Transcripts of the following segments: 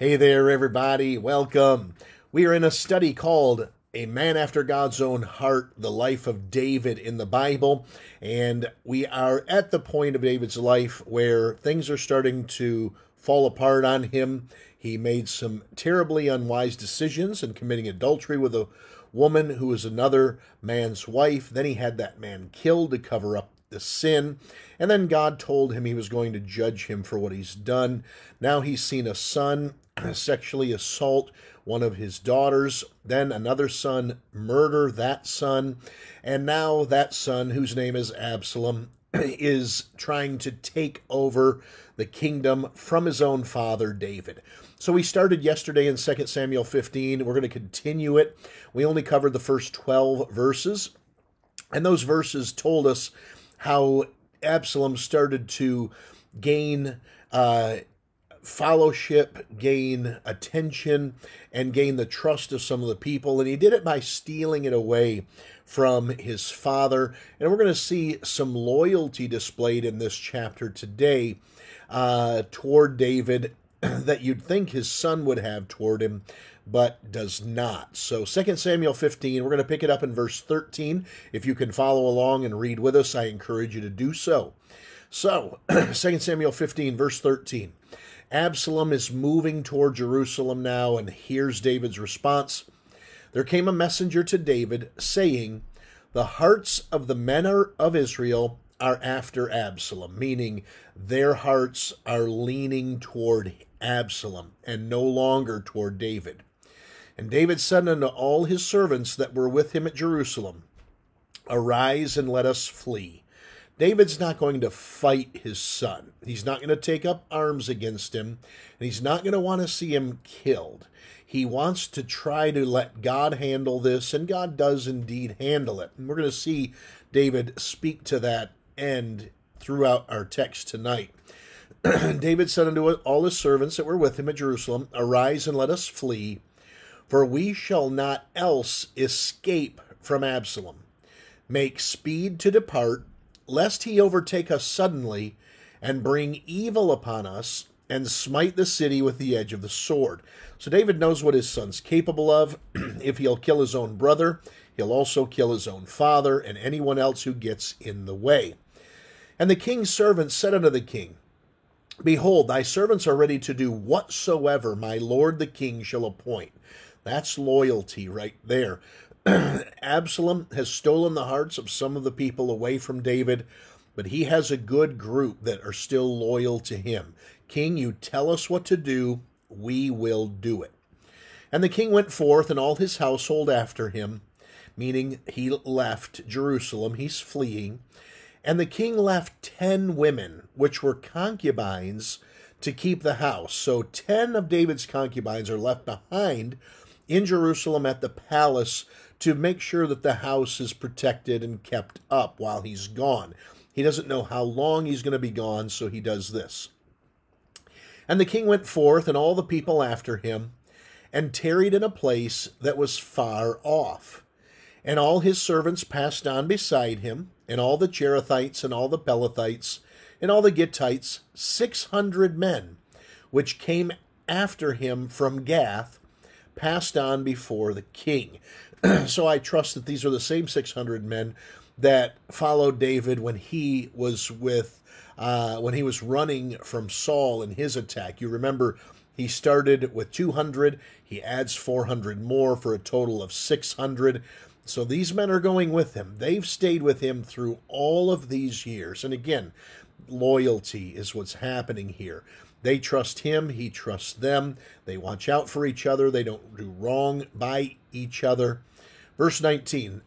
Hey there, everybody. Welcome. We are in a study called A Man After God's Own Heart, the life of David in the Bible. And we are at the point of David's life where things are starting to fall apart on him. He made some terribly unwise decisions in committing adultery with a woman who was another man's wife. Then he had that man killed to cover up the sin. And then God told him he was going to judge him for what he's done. Now he's seen a son sexually assault one of his daughters, then another son murder that son, and now that son, whose name is Absalom, is trying to take over the kingdom from his own father, David. So we started yesterday in 2 Samuel 15. We're going to continue it. We only covered the first 12 verses, and those verses told us how Absalom started to gain fellowship, gain attention, and gain the trust of some of the people. And he did it by stealing it away from his father. And we're going to see some loyalty displayed in this chapter today toward David that you'd think his son would have toward him, but does not. So 2 Samuel 15, we're going to pick it up in verse 13. If you can follow along and read with us, I encourage you to do so. So 2 Samuel 15, verse 13. Absalom is moving toward Jerusalem now, and here's David's response. There came a messenger to David, saying, "The hearts of the men of Israel are after Absalom," meaning their hearts are leaning toward Absalom and no longer toward David. And David said unto all his servants that were with him at Jerusalem, "Arise and let us flee." David's not going to fight his son. He's not going to take up arms against him, and he's not going to want to see him killed. He wants to try to let God handle this, and God does indeed handle it. And we're going to see David speak to that end throughout our text tonight. David said unto all his servants that were with him at Jerusalem, "Arise and let us flee, for we shall not else escape from Absalom. Make speed to depart, lest he overtake us suddenly, and bring evil upon us, and smite the city with the edge of the sword." So David knows what his son's capable of. If he'll kill his own brother, he'll also kill his own father and anyone else who gets in the way. And the king's servants said unto the king, "Behold, thy servants are ready to do whatsoever my lord the king shall appoint." That's loyalty right there. Absalom has stolen the hearts of some of the people away from David, but he has a good group that are still loyal to him. "King, you tell us what to do, we will do it." And the king went forth, and all his household after him, meaning he left Jerusalem, he's fleeing. And the king left 10 women, which were concubines, to keep the house. So 10 of David's concubines are left behind in Jerusalem at the palace to make sure that the house is protected and kept up while he's gone. He doesn't know how long he's going to be gone, so he does this. And the king went forth, and all the people after him, and tarried in a place that was far off. And all his servants passed on beside him, and all the Cherethites, and all the Pelethites, and all the Gittites, 600 men, which came after him from Gath, passed on before the king. So I trust that these are the same 600 men that followed David when he was running from Saul in his attack. You remember he started with 200. He adds 400 more for a total of 600. So these men are going with him. They've stayed with him through all of these years. And again, loyalty is what's happening here. They trust him, he trusts them. They watch out for each other. They don't do wrong by each other. Verse 19.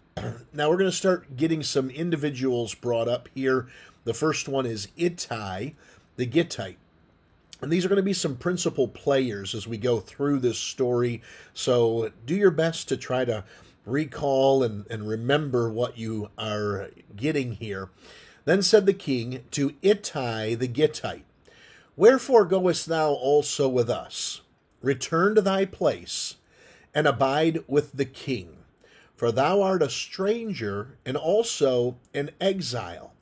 Now we're going to start getting some individuals brought up here. The first one is Ittai, the Gittite. And these are going to be some principal players as we go through this story. So do your best to try to recall and remember what you are getting here. Then said the king to Ittai the Gittite, "Wherefore goest thou also with us? Return to thy place, and abide with the king. For thou art a stranger, and also an exile.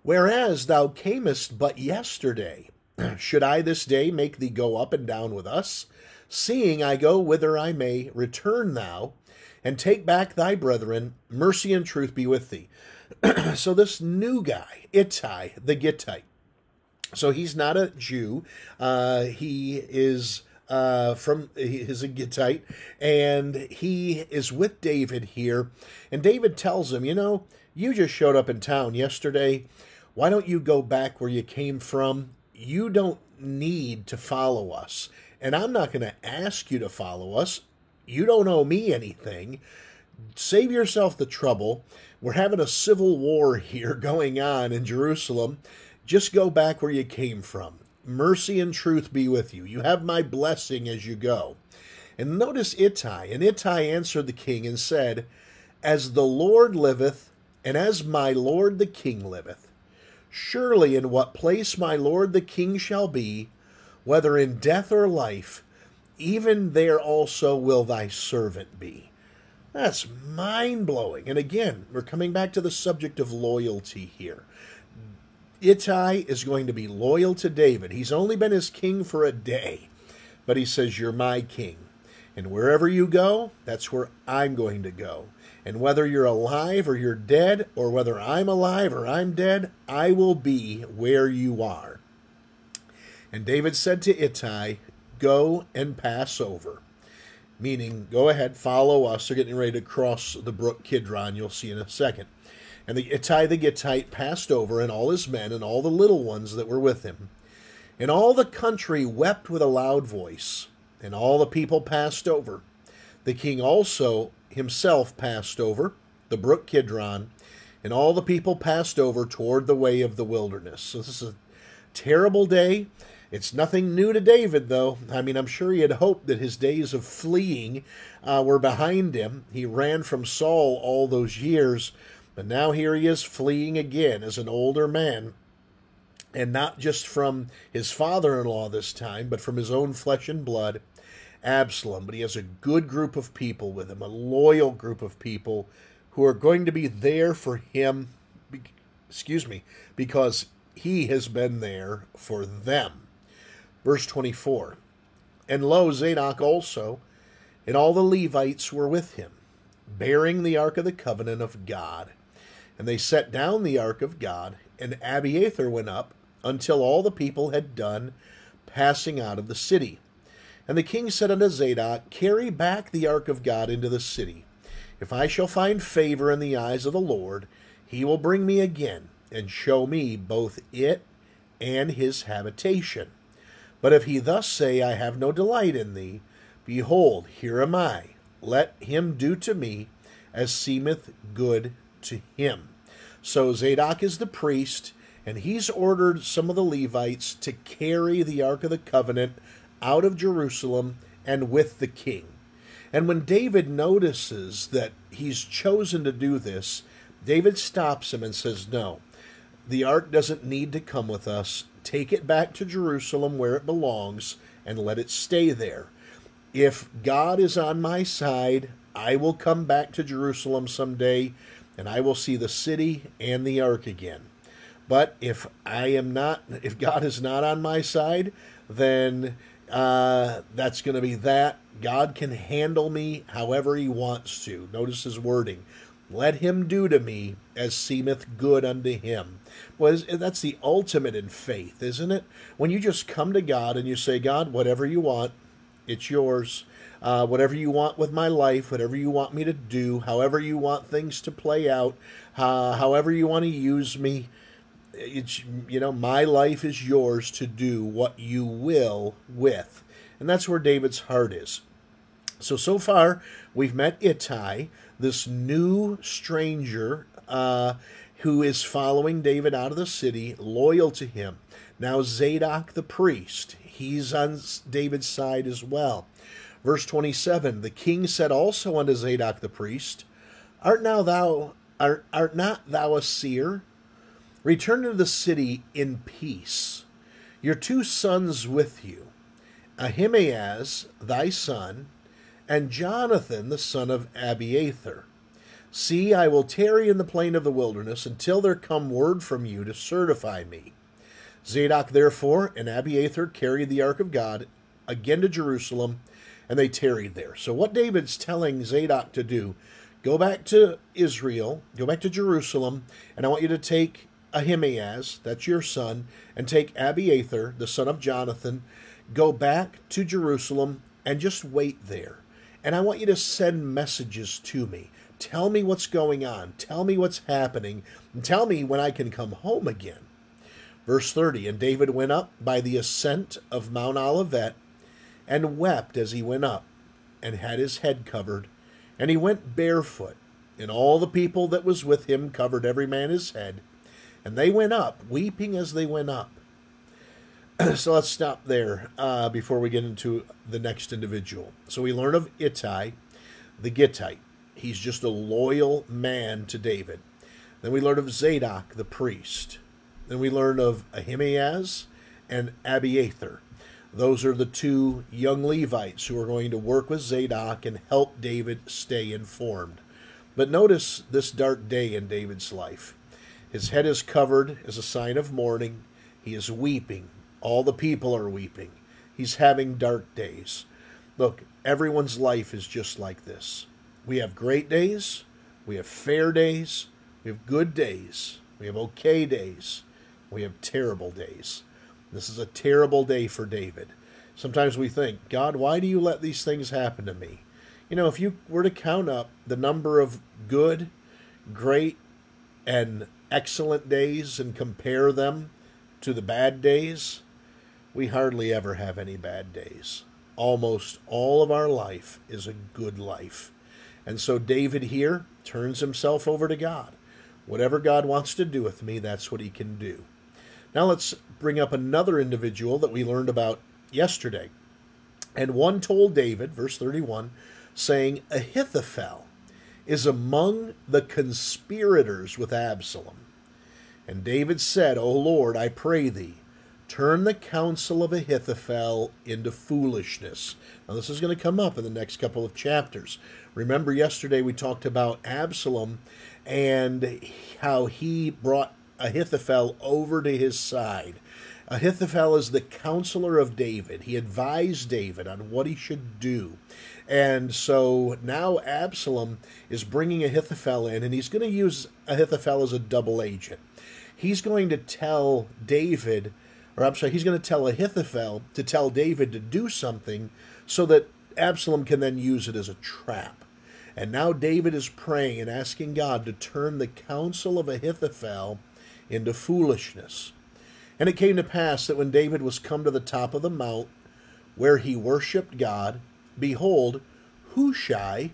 Whereas thou camest but yesterday, Should I this day make thee go up and down with us? Seeing I go whither I may, return thou, and take back thy brethren. Mercy and truth be with thee. So this new guy, Ittai the Gittite, so he's not a Jew. He is he's a Gittite, and he is with David here. And David tells him, you just showed up in town yesterday. Why don't you go back where you came from? You don't need to follow us. And I'm not going to ask you to follow us. You don't owe me anything. Save yourself the trouble. We're having a civil war here going on in Jerusalem. Just go back where you came from. Mercy and truth be with you. You have my blessing as you go. And notice Ittai. And Ittai answered the king and said, As the Lord liveth, and as my lord the king liveth, surely in what place my lord the king shall be, whether in death or life, even there also will thy servant be. That's mind-blowing. And again, we're coming back to the subject of loyalty here. Ittai is going to be loyal to David. He's only been his king for a day, but he says, you're my king. And wherever you go, that's where I'm going to go. And whether you're alive or you're dead, or whether I'm alive or I'm dead, I will be where you are. And David said to Ittai, go and pass over. Meaning, go ahead, follow us. They're getting ready to cross the brook Kidron, you'll see in a second. And the Ittai the Gittite passed over, and all his men, and all the little ones that were with him. And all the country wept with a loud voice, and all the people passed over. The king also himself passed over the brook Kidron, and all the people passed over toward the way of the wilderness. So this is a terrible day. It's nothing new to David, though. I mean, I'm sure he had hoped that his days of fleeing were behind him. He ran from Saul all those years, but now here he is fleeing again as an older man, and not just from his father-in-law this time, but from his own flesh and blood, Absalom. But he has a good group of people with him, a loyal group of people who are going to be there for him, because he has been there for them. Verse 24, And lo, Zadok also, and all the Levites were with him, bearing the ark of the covenant of God. And they set down the ark of God, and Abiathar went up, until all the people had done passing out of the city. And the king said unto Zadok, Carry back the ark of God into the city. If I shall find favor in the eyes of the Lord, he will bring me again, and show me both it and his habitation. But if he thus say, I have no delight in thee, behold, here am I. Let him do to me as seemeth good to him. So Zadok is the priest, and he's ordered some of the Levites to carry the Ark of the Covenant out of Jerusalem and with the king. And when David notices that he's chosen to do this, David stops him and says, no, the ark doesn't need to come with us. Take it back to Jerusalem where it belongs and let it stay there. If God is on my side, I will come back to Jerusalem someday and I will see the city and the ark again. But if God is not on my side, then that's going to be that. God can handle me however he wants to. Notice his wording. Let him do to me as seemeth good unto him. Well, that's the ultimate in faith, isn't it? When you just come to God and you say, God, whatever you want, it's yours. Whatever you want with my life, whatever you want me to do, however you want things to play out, however you want to use me, my life is yours to do what you will with. And that's where David's heart is. So far, we've met Ittai, this new stranger who is following David out of the city, loyal to him. Now Zadok the priest, he's on David's side as well. Verse 27, the king said also unto Zadok the priest, Art not thou a seer? Return to the city in peace, your 2 sons with you, Ahimaaz thy son, and Jonathan the son of Abiathar. See, I will tarry in the plain of the wilderness until there come word from you to certify me. Zadok, therefore, and Abiathar carried the ark of God again to Jerusalem, and they tarried there. So what David's telling Zadok to do, go back to Israel, go back to Jerusalem, and I want you to take Ahimaaz, that's your son, and take Abiathar, the son of Jonathan, go back to Jerusalem and just wait there. And I want you to send messages to me. Tell me what's going on. Tell me what's happening. And tell me when I can come home again. Verse 30, and David went up by the ascent of Mount Olivet and wept as he went up and had his head covered. And he went barefoot. And all the people that was with him covered every man his head. And they went up, weeping as they went up. So let's stop there before we get into the next individual. So we learn of Ittai, the Gittite. He's just a loyal man to David. Then we learn of Zadok, the priest. Then we learn of Ahimaaz and Abiathar. Those are the two young Levites who are going to work with Zadok and help David stay informed. But notice this dark day in David's life. His head is covered as a sign of mourning. He is weeping. All the people are weeping. He's having dark days. Look, everyone's life is just like this. We have great days. We have fair days. We have good days. We have okay days. We have terrible days. This is a terrible day for David. Sometimes we think, God, why do you let these things happen to me? You know, if you were to count up the number of good, great, and excellent days and compare them to the bad days, we hardly ever have any bad days. Almost all of our life is a good life. And so David here turns himself over to God. Whatever God wants to do with me, that's what he can do. Now let's bring up another individual that we learned about yesterday. And one told David, verse 31, saying, Ahithophel is among the conspirators with Absalom. And David said, O Lord, I pray thee, turn the counsel of Ahithophel into foolishness. Now this is going to come up in the next couple of chapters. Remember yesterday we talked about Absalom and how he brought Ahithophel over to his side. Ahithophel is the counselor of David. He advised David on what he should do. And so now Absalom is bringing Ahithophel in, and he's going to use Ahithophel as a double agent. He's going to tell David, or I'm sorry, he's going to tell Ahithophel to tell David to do something so that Absalom can then use it as a trap. And now David is praying and asking God to turn the counsel of Ahithophel into foolishness. And it came to pass that when David was come to the top of the mount where he worshipped God, behold, Hushai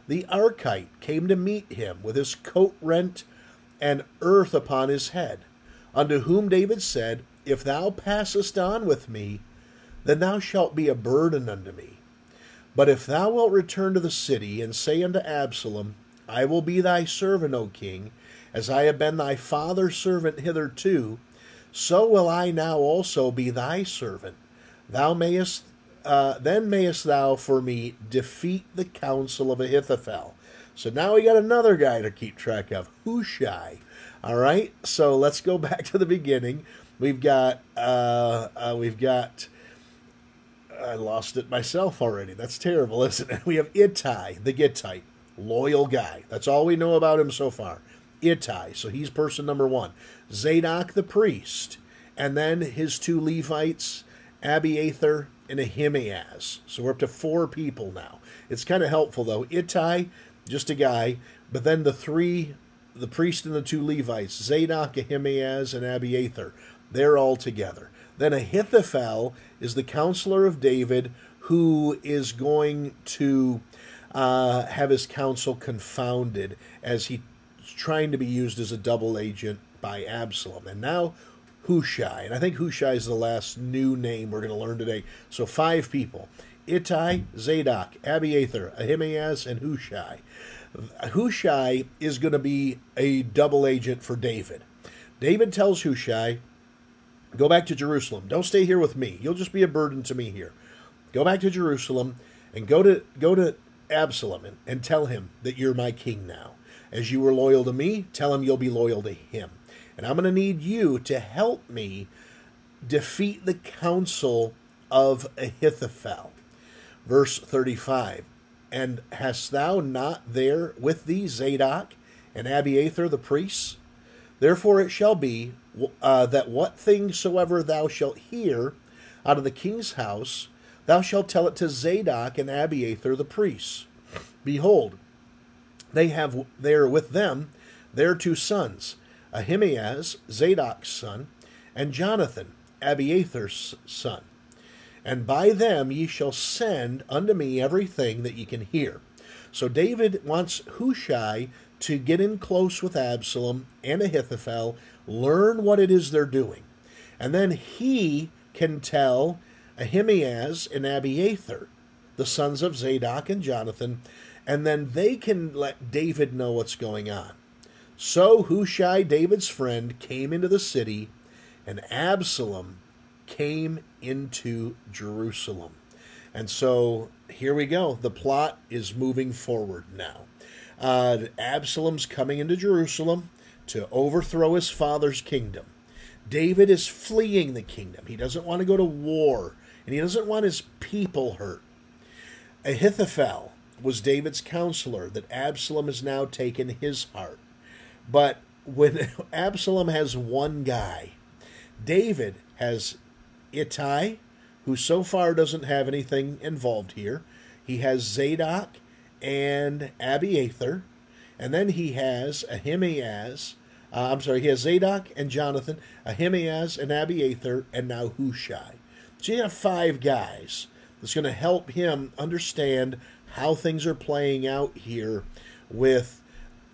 the Archite came to meet him with his coat rent and earth upon his head, unto whom David said, If thou passest on with me, then thou shalt be a burden unto me. But if thou wilt return to the city, and say unto Absalom, I will be thy servant, O king, as I have been thy father's servant hitherto, so will I now also be thy servant. Then mayest thou for me defeat the counsel of Ahithophel. So now we got another guy to keep track of, Hushai. All right, so let's go back to the beginning. We've got I lost it myself already. That's terrible, isn't it? We have Ittai, the Gittite, loyal guy. That's all we know about him so far. Ittai, so he's person number one. Zadok, the priest, and then his two Levites, Abiathar and Ahimaaz. So we're up to 4 people now. It's kind of helpful, though. Ittai, just a guy, but then the priest and the 2 Levites, Zadok, Ahimaaz, and Abiathar, they're all together. Then Ahithophel is the counselor of David, who is going to have his counsel confounded as he's trying to be used as a double agent by Absalom. And now Hushai, and I think Hushai is the last new name we're going to learn today. So 5 people: Ittai, Zadok, Abiathar, Ahimaaz, and Hushai. Hushai is going to be a double agent for David. David tells Hushai, go back to Jerusalem. Don't stay here with me. You'll just be a burden to me here. Go back to Jerusalem and go to Absalom and tell him that you're my king now. As you were loyal to me, tell him you'll be loyal to him. And I'm going to need you to help me defeat the counsel of Ahithophel. Verse 35, and hast thou not there with thee Zadok and Abiathar the priests? Therefore it shall be that what things soever thou shalt hear out of the king's house, thou shalt tell it to Zadok and Abiathar the priests. Behold, they have there with them their two sons, Ahimaaz, Zadok's son, and Jonathan, Abiathar's son. And by them ye shall send unto me everything that ye can hear. So David wants Hushai to get in close with Absalom and Ahithophel, learn what it is they're doing. And then he can tell Ahimaaz and Abiathar, the sons of Zadok and Jonathan, and then they can let David know what's going on. So Hushai, David's friend, came into the city, and Absalom came into Jerusalem. And so here we go. The plot is moving forward now. Absalom's coming into Jerusalem to overthrow his father's kingdom. David is fleeing the kingdom. He doesn't want to go to war, and he doesn't want his people hurt. Ahithophel was David's counselor that Absalom has now taken his heart. But when Absalom has one guy, David has Ittai, who so far doesn't have anything involved here. He has Zadok and Abiathar, and then he has Ahimaaz. He has Zadok and Jonathan, Ahimaaz and Abiathar, and now Hushai. So you have 5 guys that's going to help him understand how things are playing out here with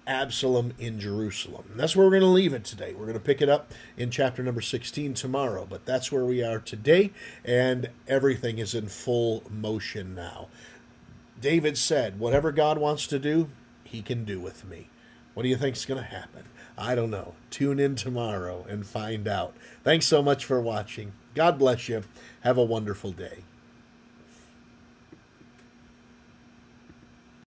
Absalom in Jerusalem. And that's where we're going to leave it today. We're going to pick it up in chapter number 16 tomorrow, but that's where we are today, and everything is in full motion now. David said, whatever God wants to do, he can do with me. What do you think is going to happen? I don't know. Tune in tomorrow and find out. Thanks so much for watching. God bless you. Have a wonderful day.